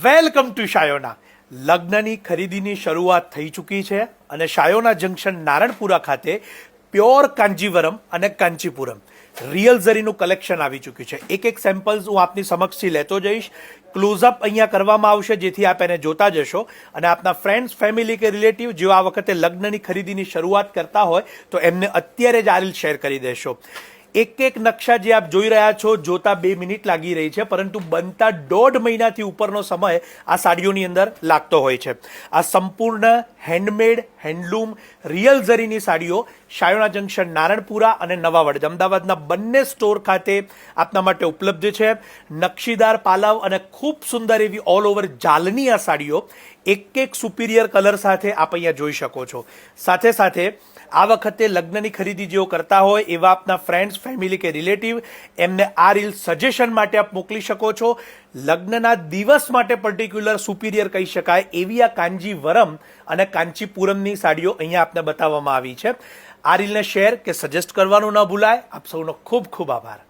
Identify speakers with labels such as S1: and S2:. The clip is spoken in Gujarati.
S1: Welcome to Shayona. લગ્નની ખરીદીની શરૂઆત થઈ ચૂકી છે અને શાયોના જંકશન નારણપુરા ખાતે પ્યોર કાંજીવરમ અને કાંચીપુરમ રિયલ ઝરીનું કલેક્શન આવી ચૂક્યું છે. એક એક સેમ્પલ્સ હું આપની સમક્ષથી લેતો જઈશ. ક્લોઝઅપ અહીંયા કરવામાં આવશે જેથી આપ એને જોતા જશો અને આપના ફ્રેન્ડ્સ, ફેમિલી કે રિલેટિવ જેઓ આ વખતે લગ્નની ખરીદીની શરૂઆત કરતા હોય તો એમને અત્યારે જ આ રીલ શેર કરી દેશો. એક એક નકશા જે આપ જોઈ રહ્યા છો જોતા 2 મિનિટ લાગી રહી છે, પરંતુ બનતા 1.5 મહિનાથી ઉપરનો સમય આ સાડીઓની અંદર લાગતો હોય છે. આ સંપૂર્ણ હેન્ડમેડ, હેન્ડલૂમ, રિયલ ઝરીની સાડીઓ શાયોના જંકશન નારણપુરા અને નવાવડ અમદાવાદના બંને સ્ટોર ખાતે આપના માટે ઉપલબ્ધ છે. નકશીદાર પાલવ અને ખૂબ સુંદર એવી ઓલ ઓવર જાલની આ સાડીઓ એક એક સુપિરિયર કલર સાથે આપ અહીંયા જોઈ શકો છો. સાથે સાથે આ વખતે લગ્નની ખરીદી જેઓ કરતા હોય એવા આપના ફ્રેન્ડ્સ, ફેમિલી કે રિલેટિવ એમને આ રીલ સજેશન માટે આપ મોકલી શકો છો. લગ્નના દિવસ માટે પર્ટિક્યુલર સુપિરિયર કહી શકાય એવી આ કાંજીવરમ અને કાંચીપુરમની સાડીઓ અહીંયા આપને બતાવવામાં આવી છે. આ રીલને શેર કે સજેસ્ટ કરવાનું ન ભૂલાય. આપ સૌનો ખૂબ ખૂબ આભાર.